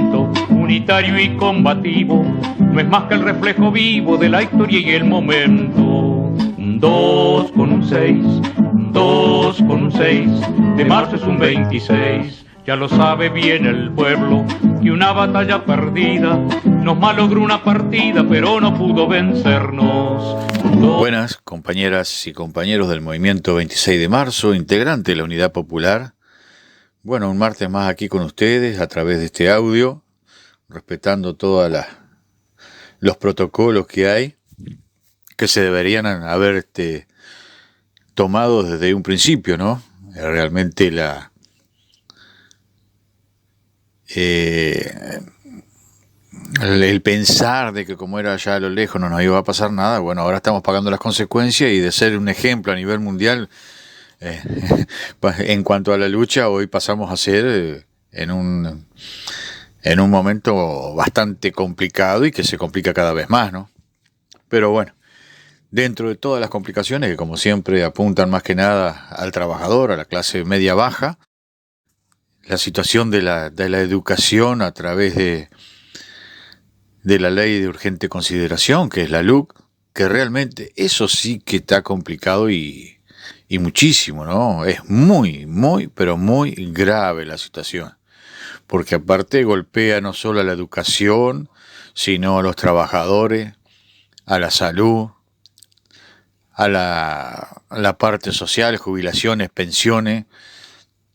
movimiento unitario y combativo no es más que el reflejo vivo de la historia y el momento. Un 2 con un 6, un 2 con un 6, de marzo es un 26. Ya lo sabe bien el pueblo que una batalla perdida nos malogró una partida, pero no pudo vencernos. Buenas compañeras y compañeros del movimiento 26 de marzo, integrante de la Unidad Popular. Bueno, un martes más aquí con ustedes a través de este audio, respetando todos los protocolos que hay, que se deberían haber tomado desde un principio, ¿no? Realmente el pensar de que como era allá a lo lejos no nos iba a pasar nada, bueno, ahora estamos pagando las consecuencias y de ser un ejemplo a nivel mundial en cuanto a la lucha, hoy pasamos a ser en un momento bastante complicado y que se complica cada vez más, ¿no? Pero bueno, dentro de todas las complicaciones que como siempre apuntan más que nada al trabajador, a la clase media baja, la situación de la educación a través de la ley de urgente consideración, que es la LUC, que realmente eso sí que está complicado y muchísimo, ¿no? Es muy, pero muy grave la situación, porque aparte golpea no solo a la educación, sino a los trabajadores, a la salud, a la parte social, jubilaciones, pensiones,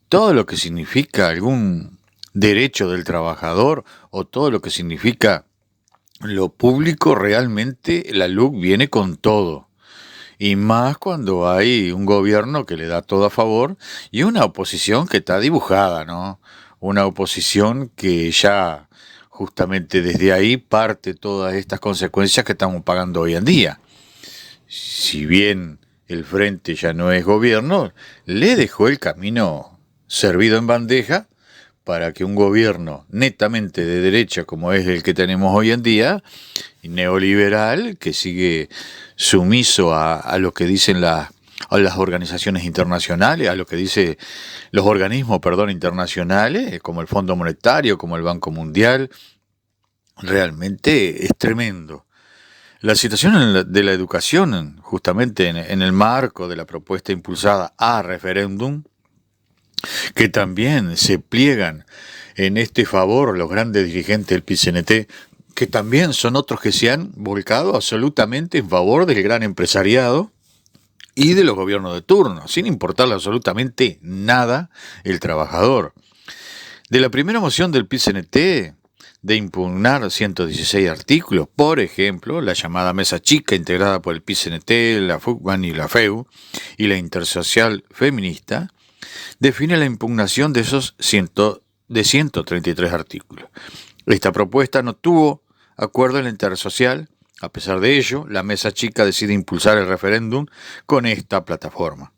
todo lo que significa algún derecho del trabajador o todo lo que significa lo público. Realmente la LUC viene con todo. Y más cuando hay un gobierno que le da todo a favor y una oposición que está dibujada, ¿no? Una oposición que ya justamente desde ahí parte todas estas consecuencias que estamos pagando hoy en día. Si bien el frente ya no es gobierno, le dejó el camino servido en bandeja para que un gobierno netamente de derecha como es el que tenemos hoy en día, neoliberal, que sigue sumiso a lo que dicen a las organizaciones internacionales, a lo que dicen los organismos, internacionales, como el Fondo Monetario, como el Banco Mundial, realmente es tremendo. La situación de la educación, justamente en el marco de la propuesta impulsada a referéndum, que también se pliegan en este favor los grandes dirigentes del PCNT, que también son otros que se han volcado absolutamente en favor del gran empresariado y de los gobiernos de turno, sin importarle absolutamente nada el trabajador. De la primera moción del PCNT de impugnar 116 artículos, por ejemplo, la llamada Mesa Chica, integrada por el PCNT, la FUCBAN y la FEU, y la Intersocial Feminista, define la impugnación de esos 133 artículos. Esta propuesta no tuvo acuerdo en la Intersocial. A pesar de ello, la Mesa Chica decide impulsar el referéndum con esta plataforma.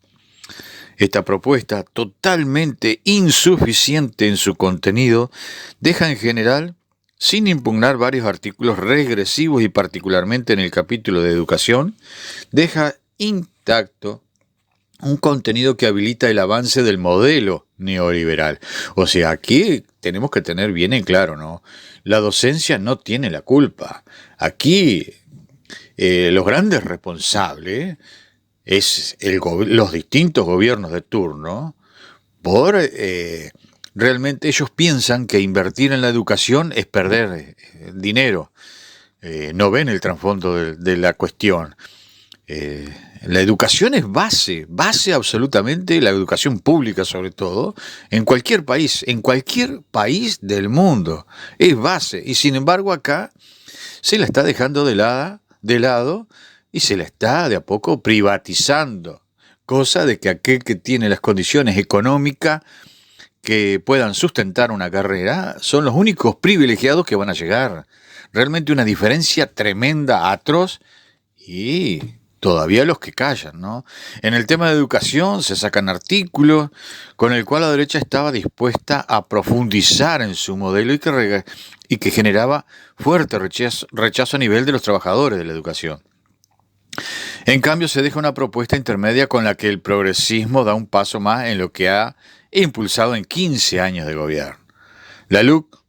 Esta propuesta, totalmente insuficiente en su contenido, deja en general sin impugnar varios artículos regresivos y particularmente en el capítulo de educación, deja intacto un contenido que habilita el avance del modelo neoliberal. O sea, aquí tenemos que tener bien en claro, ¿no? La docencia no tiene la culpa. Aquí los grandes responsables es los distintos gobiernos de turno por realmente ellos piensan que invertir en la educación es perder dinero. No ven el trasfondo de la cuestión. La educación es base absolutamente, la educación pública sobre todo, en cualquier país del mundo, es base, y sin embargo acá se la está dejando de lado y se la está de a poco privatizando, cosa de que aquel que tiene las condiciones económicas que puedan sustentar una carrera son los únicos privilegiados que van a llegar. Realmente una diferencia tremenda, atroz, y todavía los que callan, ¿no? En el tema de educación se sacan artículos con el cual la derecha estaba dispuesta a profundizar en su modelo y que generaba fuerte rechazo a nivel de los trabajadores de la educación. En cambio, se deja una propuesta intermedia con la que el progresismo da un paso más en lo que ha impulsado en 15 años de gobierno. La LUC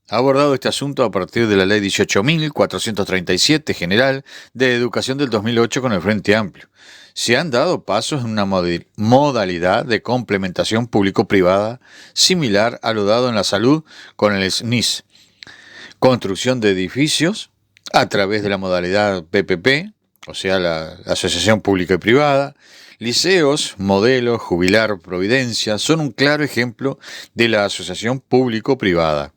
ha abordado este asunto a partir de la Ley 18.437 General de Educación del 2008 con el Frente Amplio. Se han dado pasos en una modalidad de complementación público-privada similar a lo dado en la salud con el SNIS. Construcción de edificios a través de la modalidad PPP, o sea, la asociación pública y privada. Liceos, modelos, jubilar, providencia, son un claro ejemplo de la asociación público-privada.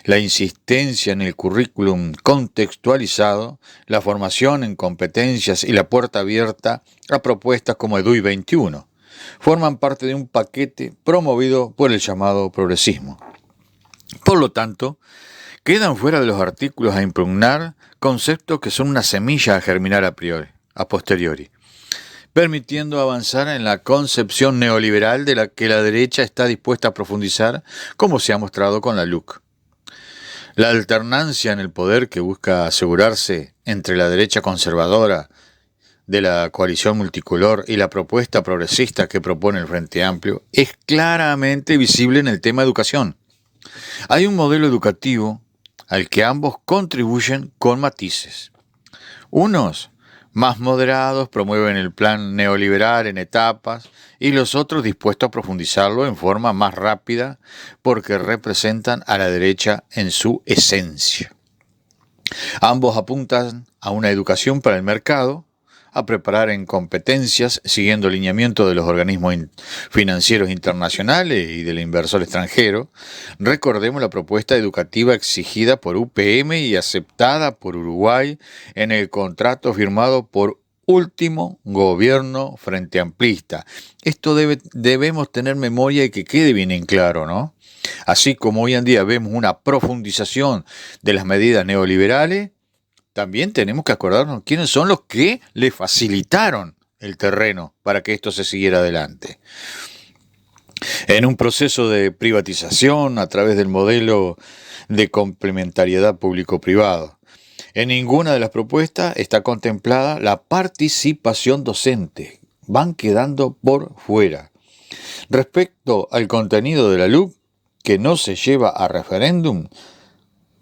La insistencia en el currículum contextualizado, la formación en competencias y la puerta abierta a propuestas como EDUI 21 forman parte de un paquete promovido por el llamado progresismo. Por lo tanto, quedan fuera de los artículos a impugnar conceptos que son una semilla a germinar a posteriori, permitiendo avanzar en la concepción neoliberal de la que la derecha está dispuesta a profundizar, como se ha mostrado con la LUC. La alternancia en el poder que busca asegurarse entre la derecha conservadora de la coalición multicolor y la propuesta progresista que propone el Frente Amplio es claramente visible en el tema educación. Hay un modelo educativo al que ambos contribuyen con matices. Unos, más moderados, promueven el plan neoliberal en etapas y los otros dispuestos a profundizarlo en forma más rápida porque representan a la derecha en su esencia. Ambos apuntan a una educación para el mercado, a preparar en competencias siguiendo el lineamiento de los organismos financieros internacionales y del inversor extranjero. Recordemos la propuesta educativa exigida por UPM y aceptada por Uruguay en el contrato firmado por último gobierno frente amplista. Esto debemos tener memoria y que quede bien en claro, ¿no? Así como hoy en día vemos una profundización de las medidas neoliberales, también tenemos que acordarnos quiénes son los que le facilitaron el terreno para que esto se siguiera adelante. En un proceso de privatización a través del modelo de complementariedad público-privado. En ninguna de las propuestas está contemplada la participación docente. Van quedando por fuera. Respecto al contenido de la LUC, que no se lleva a referéndum,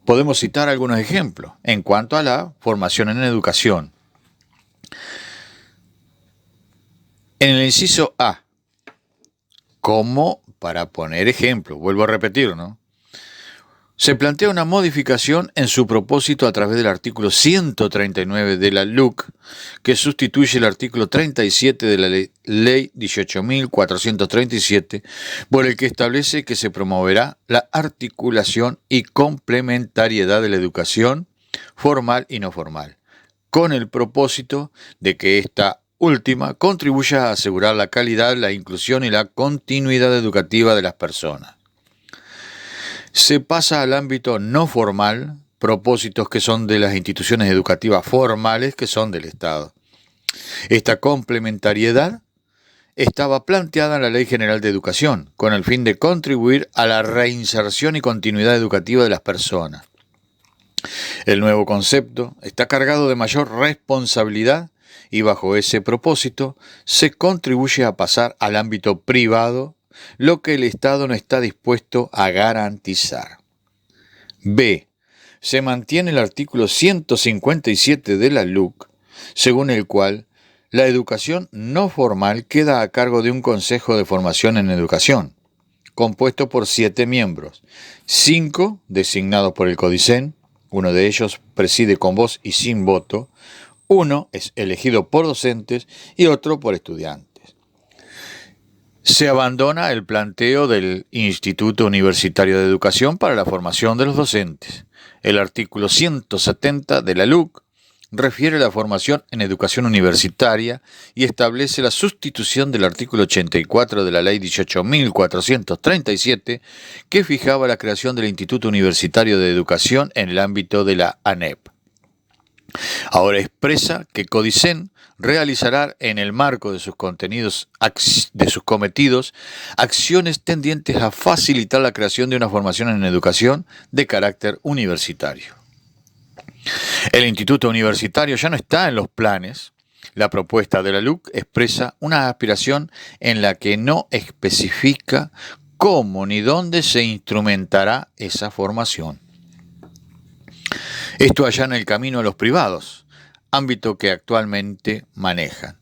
podemos citar algunos ejemplos en cuanto a la formación en educación. En el inciso A, como para poner ejemplo, vuelvo a repetir, ¿no? Se plantea una modificación en su propósito a través del artículo 139 de la LUC, que sustituye el artículo 37 de la Ley 18.437, por el que establece que se promoverá la articulación y complementariedad de la educación formal y no formal, con el propósito de que esta última contribuya a asegurar la calidad, la inclusión y la continuidad educativa de las personas. Se pasa al ámbito no formal, propósitos que son de las instituciones educativas formales que son del Estado. Esta complementariedad estaba planteada en la Ley General de Educación, con el fin de contribuir a la reinserción y continuidad educativa de las personas. El nuevo concepto está cargado de mayor responsabilidad y bajo ese propósito se contribuye a pasar al ámbito privado, lo que el Estado no está dispuesto a garantizar. B. Se mantiene el artículo 157 de la LUC, según el cual la educación no formal queda a cargo de un Consejo de Formación en Educación, compuesto por 7 miembros, 5 designados por el CODICEN, uno de ellos preside con voz y sin voto, uno es elegido por docentes y otro por estudiantes. Se abandona el planteo del Instituto Universitario de Educación para la formación de los docentes. El artículo 170 de la LUC refiere a la formación en educación universitaria y establece la sustitución del artículo 84 de la Ley 18.437 que fijaba la creación del Instituto Universitario de Educación en el ámbito de la ANEP. Ahora expresa que CODICEN realizará en el marco de sus cometidos acciones tendientes a facilitar la creación de una formación en educación de carácter universitario. El Instituto Universitario ya no está en los planes. La propuesta de la LUC expresa una aspiración en la que no especifica cómo ni dónde se instrumentará esa formación. Esto allana el camino a los privados, ámbito que actualmente manejan.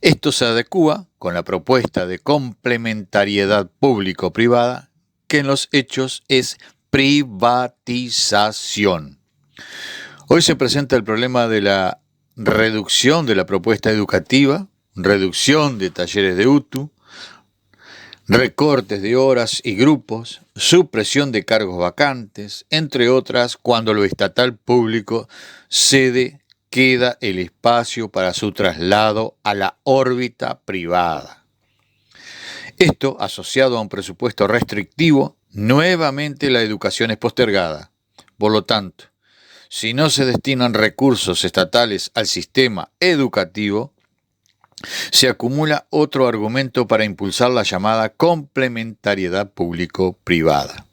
Esto se adecúa con la propuesta de complementariedad público-privada, que en los hechos es privatización. Hoy se presenta el problema de la reducción de la propuesta educativa, reducción de talleres de UTU, recortes de horas y grupos, supresión de cargos vacantes, entre otras, cuando lo estatal público queda el espacio para su traslado a la órbita privada. Esto, asociado a un presupuesto restrictivo, nuevamente la educación es postergada. Por lo tanto, si no se destinan recursos estatales al sistema educativo, se acumula otro argumento para impulsar la llamada complementariedad público-privada.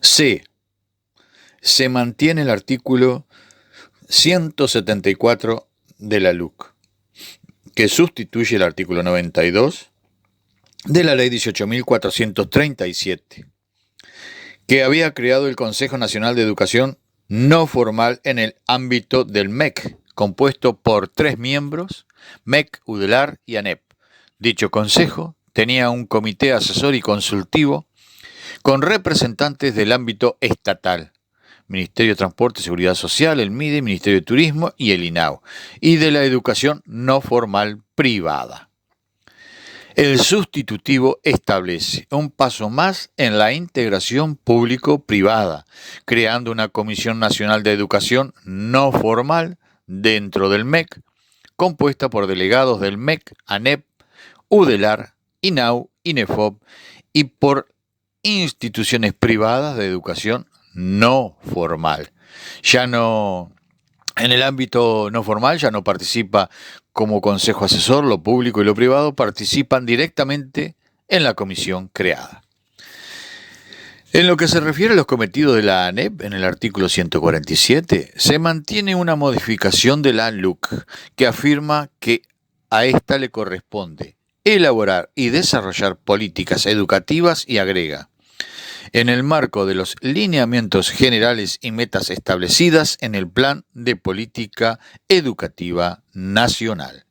C. Se mantiene el artículo 174 de la LUC, que sustituye el artículo 92 de la Ley 18.437, que había creado el Consejo Nacional de Educación No Formal en el ámbito del MEC, compuesto por 3 miembros, MEC, UDELAR y ANEP. Dicho consejo tenía un comité asesor y consultivo con representantes del ámbito estatal, Ministerio de Transporte y Seguridad Social, el MIDE, Ministerio de Turismo y el INAU, y de la educación no formal privada. El sustitutivo establece un paso más en la integración público-privada, creando una Comisión Nacional de Educación no formal dentro del MEC, compuesta por delegados del MEC, ANEP, UDELAR, INAU, INEFOP y por instituciones privadas de educación no formal. En el ámbito no formal ya no participa como consejo asesor, lo público y lo privado participan directamente en la comisión creada. En lo que se refiere a los cometidos de la ANEP, en el artículo 147, se mantiene una modificación de la LUC que afirma que a esta le corresponde elaborar y desarrollar políticas educativas y agrega, en el marco de los lineamientos generales y metas establecidas en el Plan de Política Educativa Nacional.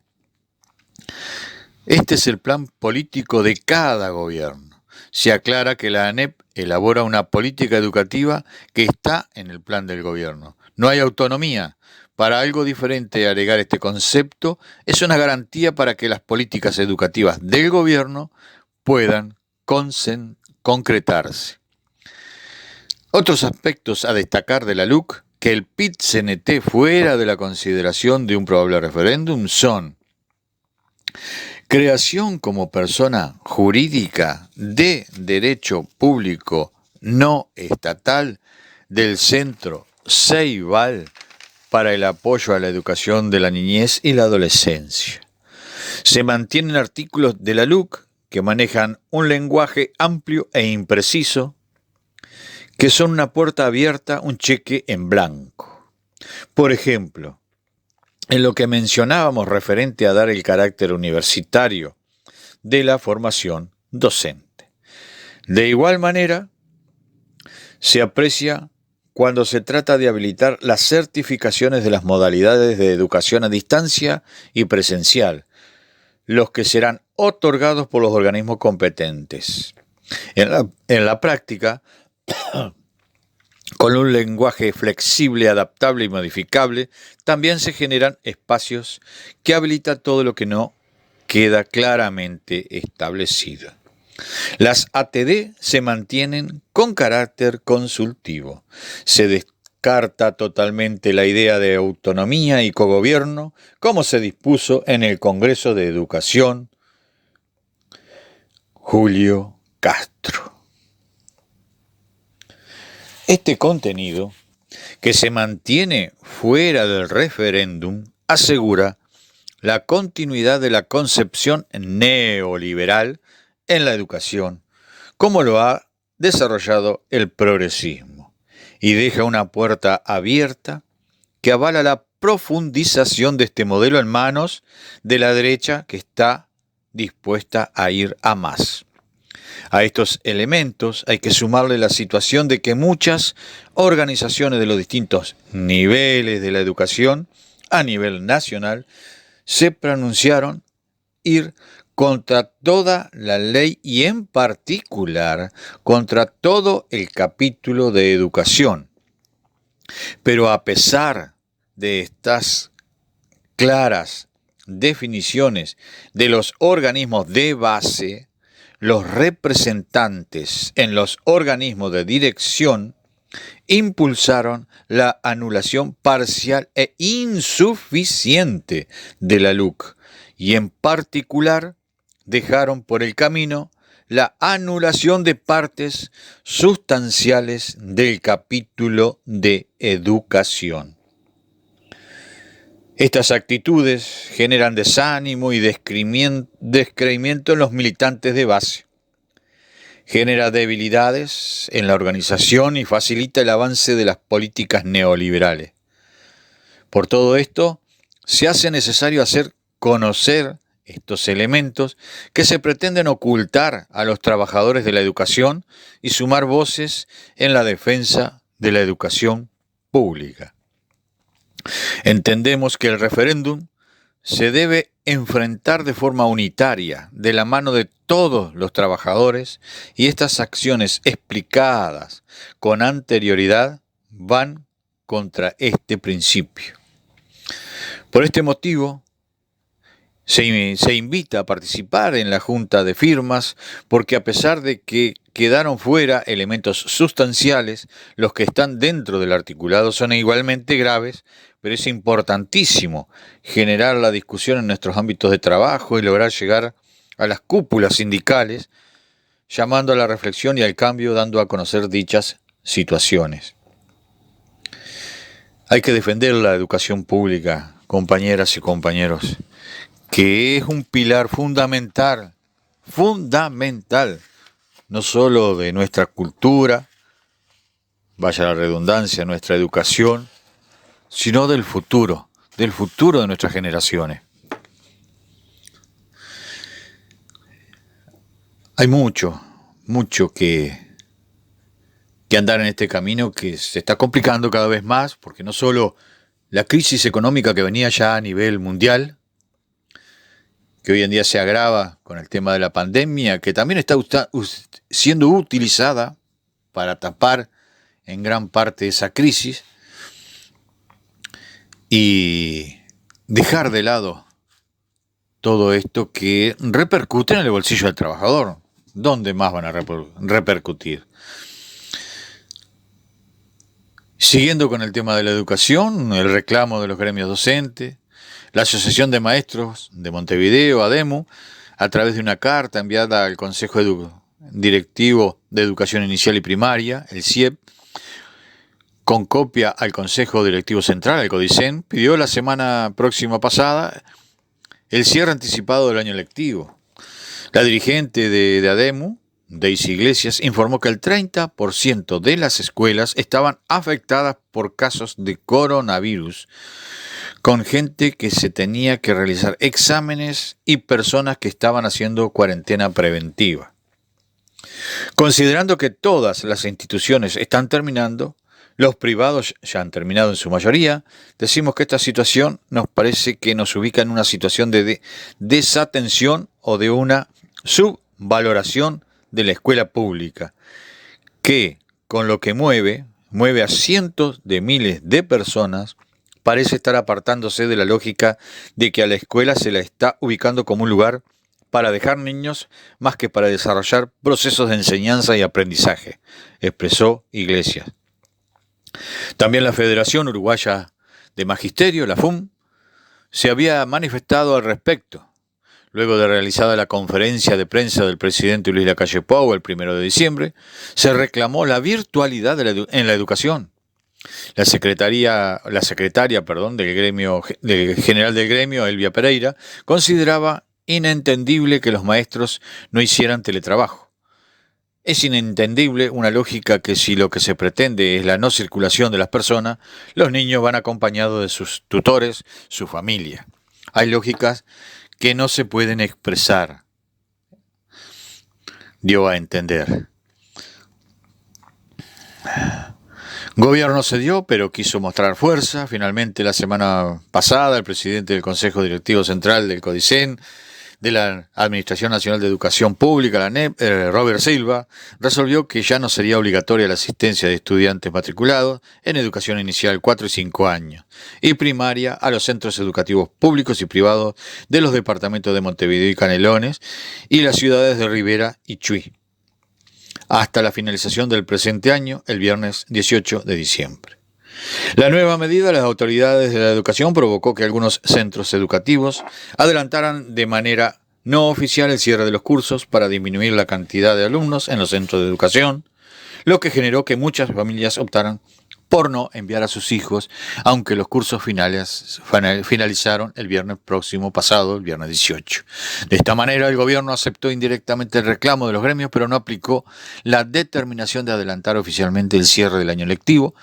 Este es el plan político de cada gobierno. Se aclara que la ANEP elabora una política educativa que está en el plan del gobierno. No hay autonomía. Para algo diferente, agregar este concepto es una garantía para que las políticas educativas del gobierno puedan concretarse. Otros aspectos a destacar de la LUC, que el PIT-CNT fuera de la consideración de un probable referéndum, son creación como persona jurídica de derecho público no estatal del Centro Ceibal para el apoyo a la educación de la niñez y la adolescencia. Se mantienen artículos de la LUC que manejan un lenguaje amplio e impreciso, que son una puerta abierta, un cheque en blanco. Por ejemplo, en lo que mencionábamos referente a dar el carácter universitario de la formación docente. De igual manera, se aprecia cuando se trata de habilitar las certificaciones de las modalidades de educación a distancia y presencial, los que serán otorgados por los organismos competentes. En la práctica, con un lenguaje flexible, adaptable y modificable, también se generan espacios que habilitan todo lo que no queda claramente establecido. Las ATD se mantienen con carácter consultivo. Se descarta totalmente la idea de autonomía y cogobierno, como se dispuso en el Congreso de Educación Julio Castro. Este contenido, que se mantiene fuera del referéndum, asegura la continuidad de la concepción neoliberal en la educación, como lo ha desarrollado el progresismo, y deja una puerta abierta que avala la profundización de este modelo en manos de la derecha, que está dispuesta a ir a más. A estos elementos hay que sumarle la situación de que muchas organizaciones de los distintos niveles de la educación a nivel nacional se pronunciaron ir contra toda la ley y en particular contra todo el capítulo de educación. Pero a pesar de estas claras definiciones de los organismos de base, los representantes en los organismos de dirección impulsaron la anulación parcial e insuficiente de la LUC y en particular dejaron por el camino la anulación de partes sustanciales del capítulo de educación. Estas actitudes generan desánimo y descreimiento en los militantes de base. Genera debilidades en la organización y facilita el avance de las políticas neoliberales. Por todo esto, se hace necesario hacer conocer estos elementos que se pretenden ocultar a los trabajadores de la educación y sumar voces en la defensa de la educación pública. Entendemos que el referéndum se debe enfrentar de forma unitaria, de la mano de todos los trabajadores, y estas acciones explicadas con anterioridad van contra este principio. Por este motivo, se invita a participar en la junta de firmas, porque a pesar de que quedaron fuera elementos sustanciales, los que están dentro del articulado son igualmente graves, pero es importantísimo generar la discusión en nuestros ámbitos de trabajo y lograr llegar a las cúpulas sindicales, llamando a la reflexión y al cambio, dando a conocer dichas situaciones. Hay que defender la educación pública, compañeras y compañeros, que es un pilar fundamental, no solo de nuestra cultura, vaya la redundancia, nuestra educación, sino del futuro de nuestras generaciones. Hay mucho que andar en este camino que se está complicando cada vez más, porque no solo la crisis económica que venía ya a nivel mundial, que hoy en día se agrava con el tema de la pandemia, que también está siendo utilizada para tapar en gran parte esa crisis y dejar de lado todo esto que repercute en el bolsillo del trabajador. ¿Dónde más van a repercutir? Siguiendo con el tema de la educación, el reclamo de los gremios docentes, la Asociación de Maestros de Montevideo, ADEMU, a través de una carta enviada al Consejo Directivo de Educación Inicial y Primaria, el CIEP, con copia al Consejo Directivo Central, el CODICEN, pidió la semana próxima pasada el cierre anticipado del año lectivo. La dirigente de ADEMU, Daisy Iglesias, informó que el 30% de las escuelas estaban afectadas por casos de coronavirus, con gente que se tenía que realizar exámenes y personas que estaban haciendo cuarentena preventiva. Considerando que todas las instituciones están terminando, los privados ya han terminado en su mayoría, decimos que esta situación nos parece que nos ubica en una situación de desatención o de una subvaloración de la escuela pública, que con lo que mueve a cientos de miles de personas, parece estar apartándose de la lógica de que a la escuela se la está ubicando como un lugar para dejar niños más que para desarrollar procesos de enseñanza y aprendizaje, expresó Iglesias. También la Federación Uruguaya de Magisterio, la FUM, se había manifestado al respecto, luego de realizada la conferencia de prensa del presidente Luis Lacalle Pou el 1 de diciembre, se reclamó la virtualidad en la educación. La secretaria del gremio general del gremio, Elvia Pereira, consideraba inentendible que los maestros no hicieran teletrabajo. Es inentendible una lógica que si lo que se pretende es la no circulación de las personas, los niños van acompañados de sus tutores, su familia. Hay lógicas que no se pueden expresar. dio a entender. Gobierno cedió, pero quiso mostrar fuerza. Finalmente, la semana pasada, el presidente del Consejo Directivo Central del CODICEN, de la Administración Nacional de Educación Pública, la ANEP, Robert Silva, resolvió que ya no sería obligatoria la asistencia de estudiantes matriculados en educación inicial 4 y 5 años y primaria a los centros educativos públicos y privados de los departamentos de Montevideo y Canelones y las ciudades de Rivera y Chuy, hasta la finalización del presente año, el viernes 18 de diciembre. La nueva medida de las autoridades de la educación provocó que algunos centros educativos adelantaran de manera no oficial el cierre de los cursos para disminuir la cantidad de alumnos en los centros de educación, lo que generó que muchas familias optaran por no enviar a sus hijos, aunque los cursos finalizaron el viernes próximo pasado, el viernes 18. De esta manera, el gobierno aceptó indirectamente el reclamo de los gremios, pero no aplicó la determinación de adelantar oficialmente el cierre del año lectivo,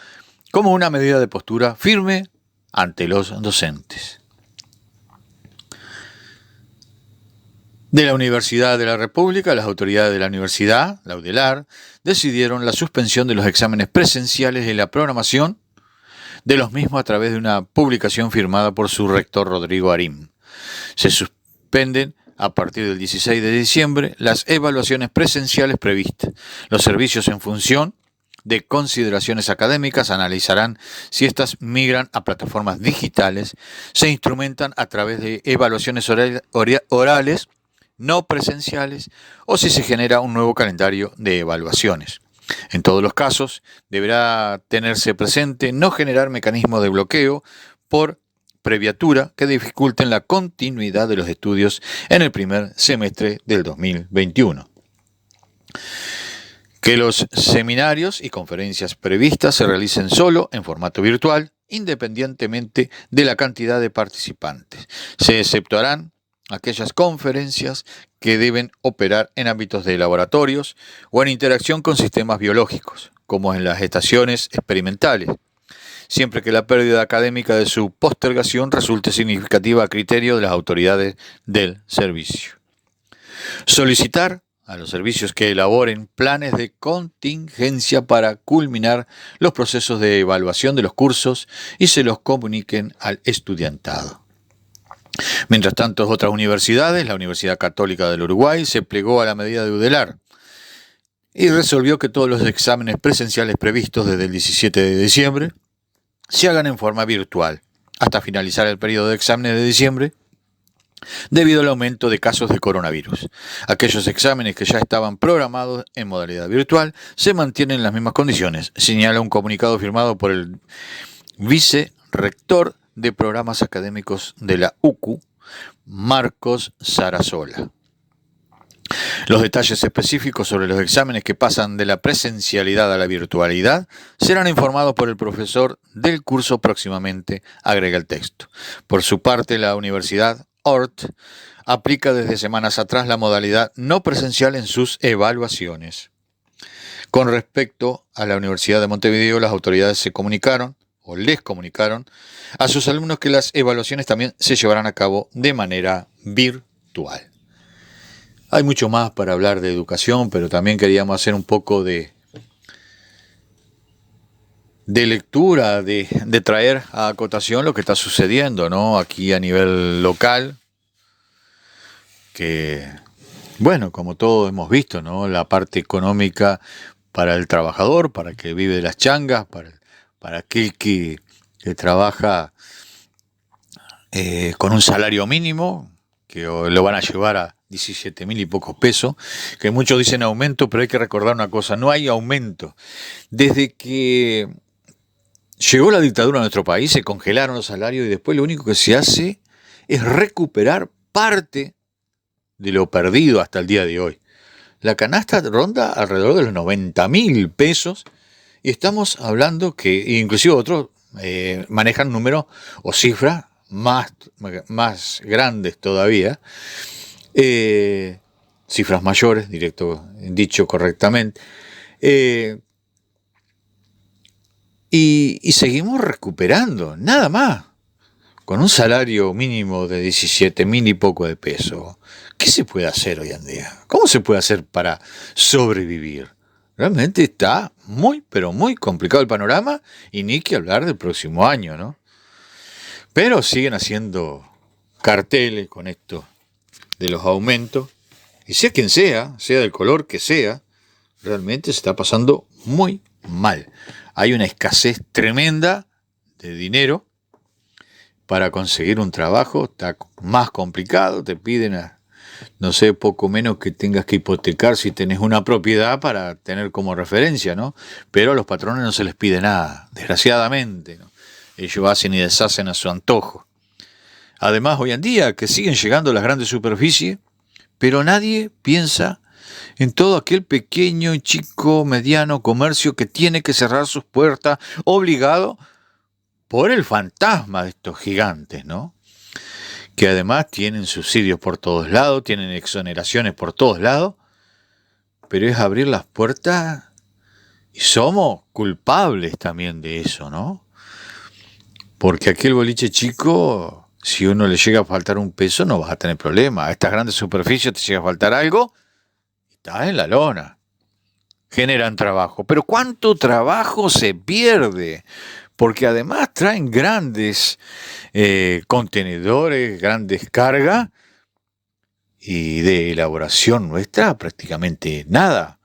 como una medida de postura firme ante los docentes. De la Universidad de la República, las autoridades de la universidad, la UDELAR, decidieron la suspensión de los exámenes presenciales y la programación de los mismos a través de una publicación firmada por su rector Rodrigo Arim. Se suspenden a partir del 16 de diciembre las evaluaciones presenciales previstas. Los servicios en función de consideraciones académicas analizarán si éstas migran a plataformas digitales, se instrumentan a través de evaluaciones orales no presenciales o si se genera un nuevo calendario de evaluaciones. En todos los casos, deberá tenerse presente no generar mecanismos de bloqueo por previatura que dificulten la continuidad de los estudios en el primer semestre del 2021. Que los seminarios y conferencias previstas se realicen solo en formato virtual, independientemente de la cantidad de participantes. Se exceptuarán aquellas conferencias que deben operar en ámbitos de laboratorios o en interacción con sistemas biológicos, como en las estaciones experimentales, siempre que la pérdida académica de su postergación resulte significativa a criterio de las autoridades del servicio. Solicitar a los servicios que elaboren planes de contingencia para culminar los procesos de evaluación de los cursos y se los comuniquen al estudiantado. Mientras tanto, otras universidades, la Universidad Católica del Uruguay, se plegó a la medida de UDELAR y resolvió que todos los exámenes presenciales previstos desde el 17 de diciembre se hagan en forma virtual hasta finalizar el periodo de exámenes de diciembre, debido al aumento de casos de coronavirus. Aquellos exámenes que ya estaban programados en modalidad virtual se mantienen en las mismas condiciones, señala un comunicado firmado por el vicerrector de programas académicos de la UCU, Marcos Sarasola. Los detalles específicos sobre los exámenes que pasan de la presencialidad a la virtualidad serán informados por el profesor del curso próximamente, agrega el texto. Por su parte, la Universidad ORT aplica desde semanas atrás la modalidad no presencial en sus evaluaciones. Con respecto a la Universidad de Montevideo, las autoridades les comunicaron a sus alumnos que las evaluaciones también se llevarán a cabo de manera virtual. Hay mucho más para hablar de educación, pero también queríamos hacer un poco de lectura, de traer a acotación lo que está sucediendo, ¿no? Aquí a nivel local, que, bueno, como todos hemos visto, ¿no? La parte económica para el trabajador, para el que vive de las changas, para aquel que trabaja con un salario mínimo, que lo van a llevar a 17.000 y pocos pesos, que muchos dicen aumento, pero hay que recordar una cosa, no hay aumento. Desde que llegó la dictadura a nuestro país, se congelaron los salarios y después lo único que se hace es recuperar parte de lo perdido hasta el día de hoy. La canasta ronda alrededor de los 90.000 pesos y estamos hablando que inclusive otros manejan números o cifras más grandes todavía, cifras mayores, dicho correctamente, y seguimos recuperando, nada más, con un salario mínimo de 17.000 y poco de pesos, ¿qué se puede hacer hoy en día? ¿Cómo se puede hacer para sobrevivir? Realmente está muy, pero muy complicado el panorama, y ni que hablar del próximo año, ¿no? Pero siguen haciendo carteles con esto de los aumentos, y sea quien sea del color que sea, realmente se está pasando muy mal. Hay una escasez tremenda de dinero para conseguir un trabajo, está más complicado, te piden, no sé, poco menos que tengas que hipotecar si tenés una propiedad para tener como referencia, ¿no? Pero a los patrones no se les pide nada, desgraciadamente, ¿no? Ellos hacen y deshacen a su antojo. Además, hoy en día, que siguen llegando las grandes superficies, pero nadie piensa en todo aquel pequeño, chico, mediano comercio que tiene que cerrar sus puertas, obligado por el fantasma de estos gigantes, ¿no? Que además tienen subsidios por todos lados, tienen exoneraciones por todos lados, pero es abrir las puertas y somos culpables también de eso, ¿no? Porque aquel boliche chico, si uno le llega a faltar un peso, no vas a tener problema. A estas grandes superficies te llega a faltar algo, estás en la lona. Generan trabajo, pero ¿cuánto trabajo se pierde? Porque además traen grandes contenedores, grandes cargas, y de elaboración nuestra prácticamente nada.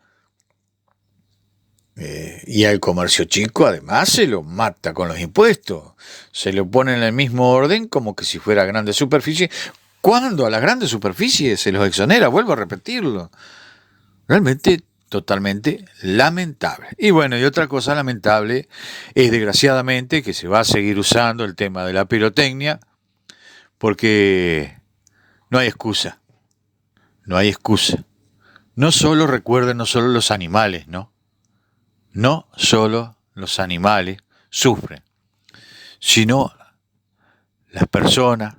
Y al comercio chico además se lo mata con los impuestos, se lo pone en el mismo orden como que si fuera grande superficie, cuando a las grandes superficies se los exonera, vuelvo a repetirlo. Realmente totalmente lamentable. Y bueno, y otra cosa lamentable es, desgraciadamente, que se va a seguir usando el tema de la pirotecnia, porque no hay excusa. No hay excusa. No solo, recuerden, no solo los animales, ¿no? No solo los animales sufren, sino las personas,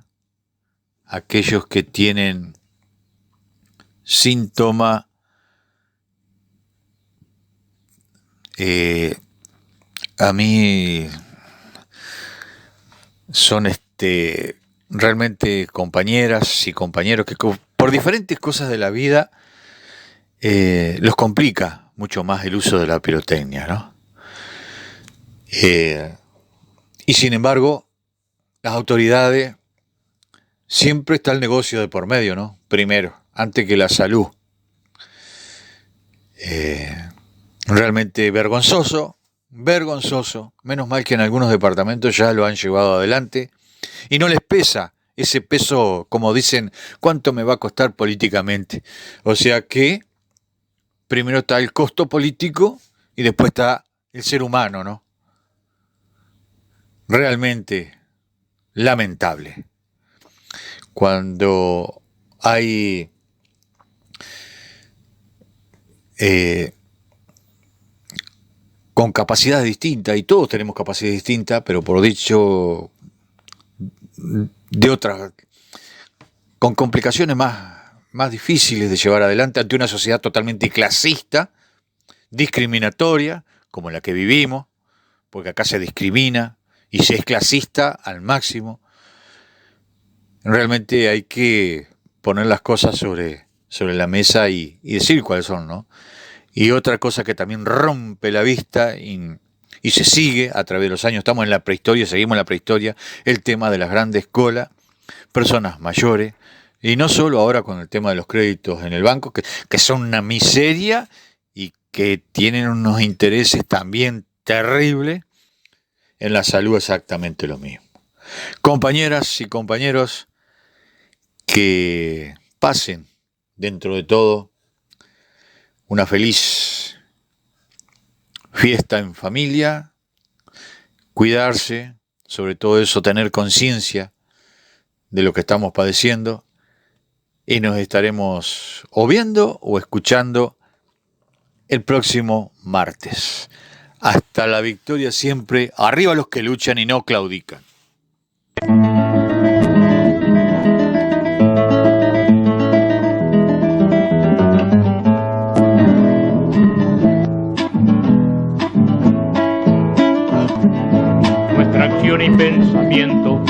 aquellos que tienen síntomas a mí son realmente compañeras y compañeros que por diferentes cosas de la vida los complica mucho más el uso de la pirotecnia, ¿no? Y sin embargo, las autoridades, siempre está el negocio de por medio, ¿no? Primero, antes que la salud. Realmente vergonzoso, menos mal que en algunos departamentos ya lo han llevado adelante y no les pesa ese peso, como dicen, ¿cuánto me va a costar políticamente? O sea que primero está el costo político y después está el ser humano, ¿no? Realmente lamentable. Cuando hay con capacidades distintas, y todos tenemos capacidades distintas, pero por dicho de otras, con complicaciones más difíciles de llevar adelante ante una sociedad totalmente clasista, discriminatoria, como la que vivimos, porque acá se discrimina y se es clasista al máximo. Realmente hay que poner las cosas sobre la mesa y decir cuáles son, ¿no? Y otra cosa que también rompe la vista y se sigue a través de los años, estamos en la prehistoria, seguimos en la prehistoria, el tema de las grandes colas, personas mayores, y no solo ahora con el tema de los créditos en el banco, que son una miseria y que tienen unos intereses también terribles, en la salud exactamente lo mismo. Compañeras y compañeros, que pasen dentro de todo una feliz fiesta en familia, cuidarse, sobre todo eso, tener conciencia de lo que estamos padeciendo, y nos estaremos o viendo o escuchando el próximo martes. Hasta la victoria siempre, arriba los que luchan y no claudican. Nuestra acción y pensamiento